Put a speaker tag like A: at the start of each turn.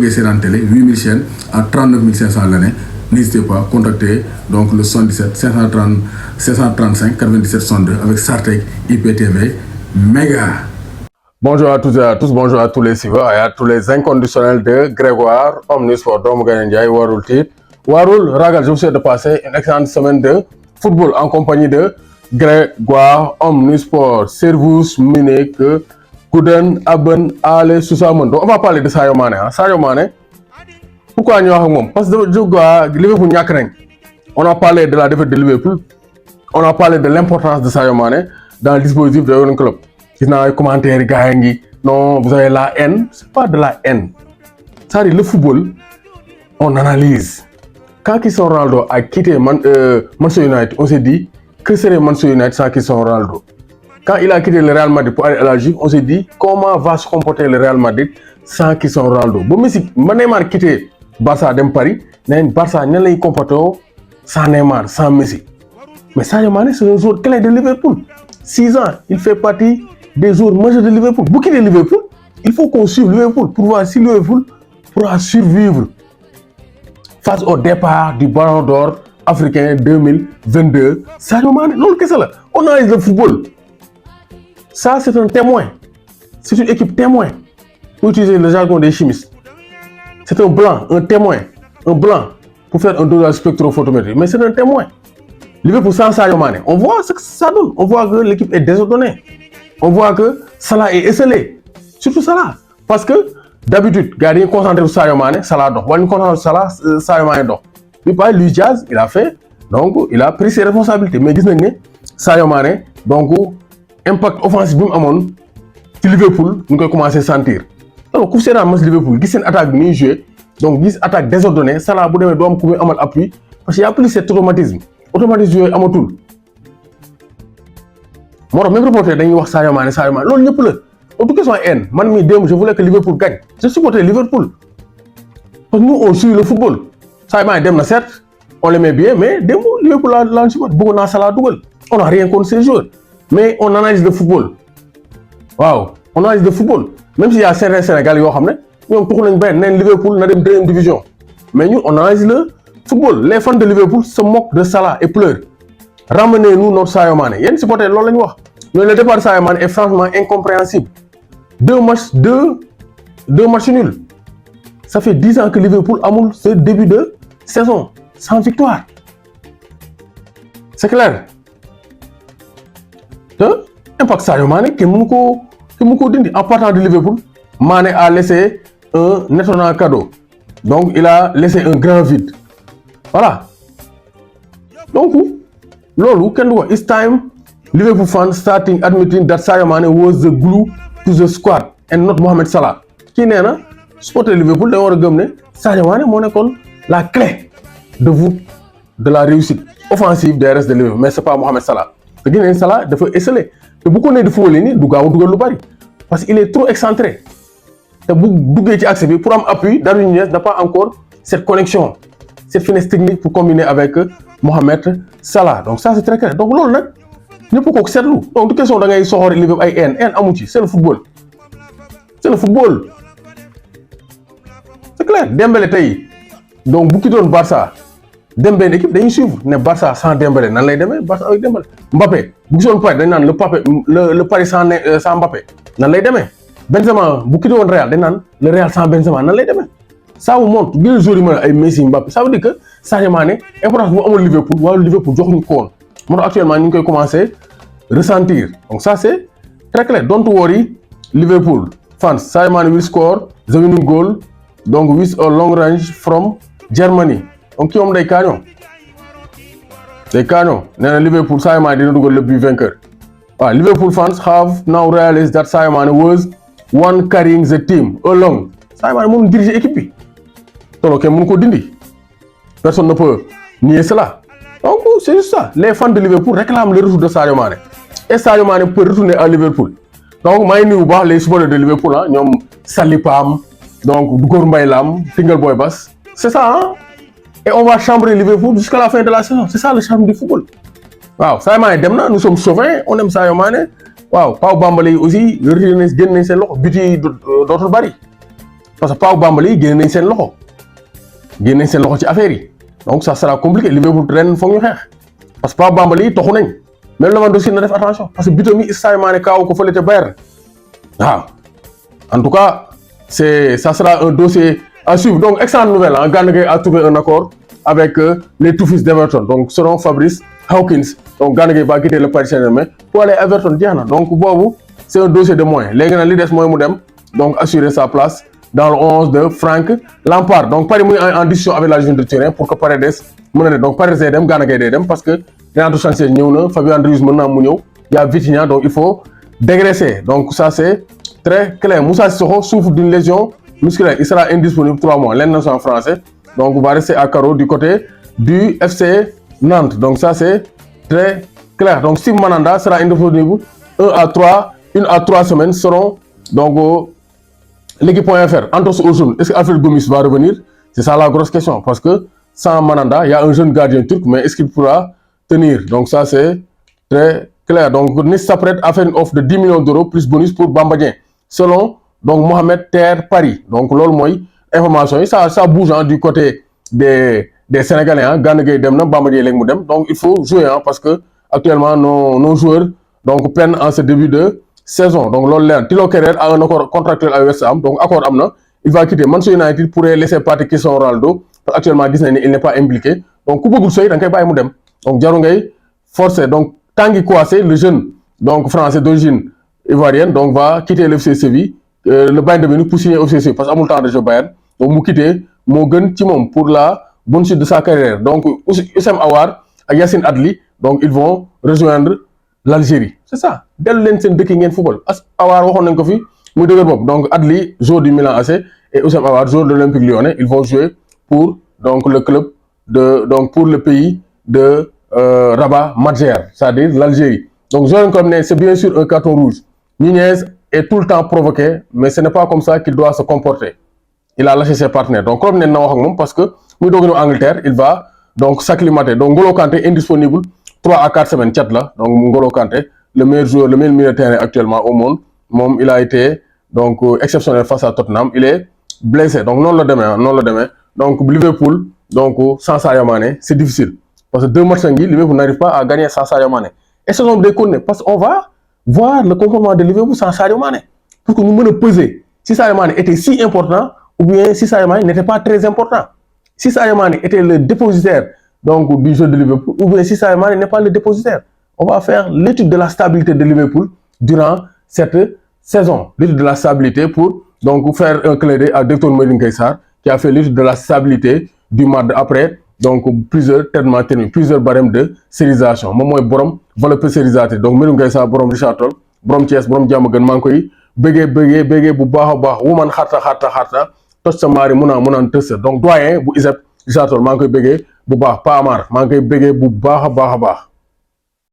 A: c'est en télé, 8000 chaînes à 39 500 l'année. N'hésitez pas à contacter donc le 77 530 535 97 62 avec Sartec IPTV méga.
B: Bonjour à toutes et à tous, bonjour à tous les suiveurs et à tous les inconditionnels de Grégoire, Omnisport, Dom Ganendiaï, Warul Tit. Warul, Ragal, je vous souhaite de passer une excellente semaine de football en compagnie de Grégoire, Omnisport, Servus, Munich, Gouden, Aben, Ale, Soussamon. Donc on va parler de Sadio Mané. Sadio Mané, pourquoi nous avons parce que Liverpool n'y a rien. On a parlé de la défaite de Liverpool, on a parlé de l'importance de Sadio Mané dans le dispositif de Euro Club. Il y a des commentaires, non, vous avez la haine. C'est pas de la haine. Ça dit, le football, on analyse. Quand Cristiano Ronaldo a quitté Manchester United, on s'est dit que serait Manchester United sans Cristiano Ronaldo. Quand il a quitté le Real Madrid pour aller à la Juve, on s'est dit comment va se comporter le Real Madrid sans Cristiano Ronaldo. Bon, mais si Neymar a quitté Barça de Paris, Barça ne l'a comporté sans Neymar, sans Messi. Mais Sadio Mané, c'est un joueur clé de Liverpool. 6 ans, il fait partie des joueurs majeurs de Liverpool. Pour quitter Liverpool, il faut qu'on suive Liverpool pour voir si Liverpool pourra survivre face au départ du Ballon d'Or africain 2022. Sadio Mané, non, qu'est-ce que c'est là? On analyse le football. Ça, c'est un témoin. C'est une équipe témoin. Pour utiliser le jargon des chimistes. C'est un blanc, un témoin. Un blanc pour faire un dosage spectrophotométrique. Mais c'est un témoin. Liverpool sans Sadio Mané, on voit ce que ça donne. On voit que l'équipe est désordonnée. On voit que Salah est esselé. Surtout Salah. Parce que d'habitude, gardien concentré sur Sadio Mané, Salah dort. Quand concentré sur Salah, Sadio Mané dort. Puis pas Luis Diaz, il a fait. Donc, il a pris ses responsabilités. Mais Sadio Mané, donc, impact offensif de Liverpool, nous avons commencé à sentir. Alors, quand c'est dans le Liverpool, il y a une attaque bien jouée. Donc, il y a une attaque désordonnée. Salah, vous devez couper un appui. Parce qu'il n'y a plus cet automatisme. Automatisme joué à mon tour. Moi, même reporter, dañuy wax Sadio Mané, loolu ñëpp la. En tout cas, son haine. Man mi dem, je voulais que Liverpool gagne. Je supportais Liverpool. Parce que nous, on suit le football. Sadio Mané dem na certes, on l'aimait bien, mais dem Liverpool la supporte. Beaucoup na Salah dougal. On n'a rien contre ces joueurs. Mais on analyse le football. Waaw, on analyse le football. Même s'il y a certains Sénégalais yoo xamné, ñom tuxu nañ ben neen Liverpool na dem 2e division. Mais nous, on analyse le football. Les fans de Liverpool se moquent de Salah et pleurent. Ramenez-nous notre Sadio Mané. Yéen supporters loolu lañ wax. Mais le départ de Sadio Mané est franchement incompréhensible. Deux matchs nuls. Ça fait 10 ans que Liverpool a ce début de saison sans victoire. C'est clair. Impact Sadio Mané en partant de Liverpool, Mané a laissé un étonnant cadeau. Donc il a laissé un grand vide. Voilà. Donc, Lolo, it's time Liverpool fans starting admitting that Sadio Mané was the glue to the squad and not Mohamed Salah. Qui n'est pas supporter Liverpool, dañu wara gëm né Sadio Mané mo nekkoon la clé de voûte de la réussite offensive des restes de Liverpool, mais c'est pas Mohamed Salah. Te gis Salah dafa esselé. Te bu ko né di football ni du gaaw dugal lu bari parce qu'il est trop excentré. Te bu duggé ci axe bi pour am appui, Darwin Nunez n'a pas encore cette connexion, cette finesse technique pour combiner avec Mohamed Salah. Donc ça c'est très clair. Donc loolu nak ñepp ko sétlu. Donc du question da ngay soxor Liverpool ay haine amu ci, c'est le football. C'est le football. C'est clair. Dembélé tay. Donc bu ki doon Barça, Dembélé équipe dañuy suivre né Barça sans Dembélé nan lay démé Barça avec Dembélé. Mbappé bu gisoon Paris dañ nan le Paris sans Mbappé nan lay démé. Benzema bu ki doon Real dañ nan le Real sans Benzema nan lay démé. Ça vous montre bien joueur yi ay Messi Mbappé. Ça veut dire que Sadio Mané importance bu amul Liverpool wala Liverpool joxuñu ko won. Moi actuellement ñu koy commencer ressentir. Donc ça c'est très clair. Don't worry Liverpool fans. Sadio Mané will score the winning goal donc with a long range from Germany. Donc qui day kaño. Day kaño. Néna Liverpool Sadio Mané dina dugal le but vainqueur. Liverpool fans have now realized that Sadio Mané was one carrying the team along. Sadio Mané mënu diriger équipe bi. Tolo kenn mënu ko dindi. Personne ne peut nier cela. Donc c'est juste ça. Les fans de Liverpool réclament le retour de Sadio Mané. Et Sadio Mané peut retourner à Liverpool. Donc maa ngi nuyu bu baax les supporters de Liverpool ñoom Salipam donc Gor Mbaye Lam Tingal Boy Bass. C'est ça Et on va chambrer Liverpool jusqu'à la fin de la saison. C'est ça le charme du football. Waaw Sadio Mané dem na, nous sommes chauvins, on aime Sadio Mané. Waaw Pau Bambali aussi retiré génn nañ seen loxo but yi dootul bari. parce que Pau Bambali génne nañ seen loxo ci affaire yi donc ça sera compliqué Liverpool ren foog ñu xeex parce que Pau Bambali toxu nañ même Lewandowski na def attention parce que bitam yi Sadio Mané kaaw ko fële ca Bayern waaw en tout cas ça sera un dossier à suivre donc excellente nouvelle hein. Gana Gueye a trouvé un accord avec les tout fils d'Everton donc selon Fabrice Hawkins donc Gana Gueye va quitter le Paris Saint-Germain pour aller à Everton jeex na donc boobu c'est un dossier de moyens léegi nag li des mooy mu dem donc assurer sa place dans le 11 de Frank Lampard donc Paris muy en discussion avec la Juventus de Turin pour que Paredes mën na ne donc Paredes day dem Gana Gueye day dem parce que Renato Sanchez ñëw na Fabian Ruiz mën naa mu ñëw y a Vitinha donc il faut dégraisser donc ça c'est très clair. Moussa Sissoko souffre d'une lésion musculaire il sera indisponible 3 mois l'international français donc va rester à carreau du côté du FC Nantes donc ça c'est très clair donc Steve Mandanda sera indisponible 1 à 3 semaines seront donc l'équipe.fr. Antos Ozun, est-ce que Alfred Gomis va revenir? C'est ça la grosse question parce que sans Mandanda il y a un jeune gardien turc mais est-ce qu'il pourra tenir? Donc ça c'est très clair. Donc Nice s'apprête à faire une offre de 10 millions d'euros plus bonus pour Bamba Dieng selon donc Mohamed Ter Paris. Donc loolu mooy information yi ça bouge hein, du côté des Sénégalais hein. Gana Gueye dem na Bamba Dieng léegi mu dem donc il faut jouer hein, parce que actuellement nos joueurs donc peinent en ce début de saison donc loolu leer Thilo Kehrer a un accord contractuel avec West Ham donc accord am na il va quitter Manchester United pourrait laisser partir Cristiano Ronaldo parce que actuellement gis nañ ne il n'est pas impliqué donc ku bëggul sooy da nga koy bàyyi mu dem donc jaru ngay forcer donc Tanguy Kouassé le jeune donc français d'origine ivoirienne donc va quitter le FC Séville le Bayern de Munich pour signer au FC Séville parce que amul temps de jeu Bayern donc mu quitter moo gën ci moom pour la bonne suite de sa carrière donc Houssem Aouar ak Yacine Adli donc ils vont rejoindre l'Algérie c'est ça dellu leen seen dëkk ngeen football Aouar waxoon nañ ko fi muy dëgër bopp donc Adli joueur du Milan AC et Houssem Aouar joueur de l'Olympique Lyonnais ils vont jouer pour donc le club donc pour le pays de Rabat Madjer c'est-à-dire l'Algérie donc joueur comme ne c'est bien sûr un carton rouge Nunez est tout le temps provoqué mais ce n'est pas comme ça qu'il doit se comporter il a lâché ses partenaires donc comme nen na wax ak moom parce que muy doog a ñëw Angleterre il va donc s'acclimater donc N'Golo Kanté indisponible 3 à 4 semaines cat la donc N'Golo Kanté le meilleur joueur le meilleur milieu de terrain actuellement au monde moom il a été donc exceptionnel face à Tottenham il est blessé donc noonu la demee donc Liverpool donc sans Sadio Mané c'est difficile parce que 2 matchs ngi Liverpool n'arrive pas à gagner sans Sadio Mané et saison bi day continuer parce qu'on va voir le comportement de Liverpool sans Sadio Mané pour que ñu mën a peser si Sadio Mané était si important ou bien si Sadio Mané n'était pas très important si Sadio Mané était le dépositaire donc du jeu de Liverpool ou bien si Sadio Mané n'est pas le dépositaire on va faire l'étude de la stabilité de Liverpool durant cette saison l'étude de la stabilité pour donc faire un clin d'œil à Docteur Mourinho Gueye Sarr qui a fait l'étude de la stabilité du match après donc plusieurs traitements terminés plusieurs barèmes de sérisation moom mooy borom valeur sérisateur donc Mourinho Gueye Sarr borom Richard Toll borom Thiès borom Diamaguène maa ngi koy bëggee bu baax a baax wuman xarta toj sa maari munaan tës donc doyen bu ISEP Richard Toll maa ngi koy bëggee bu baax Pa Amar maa ngi koy bëggee bu baax a baax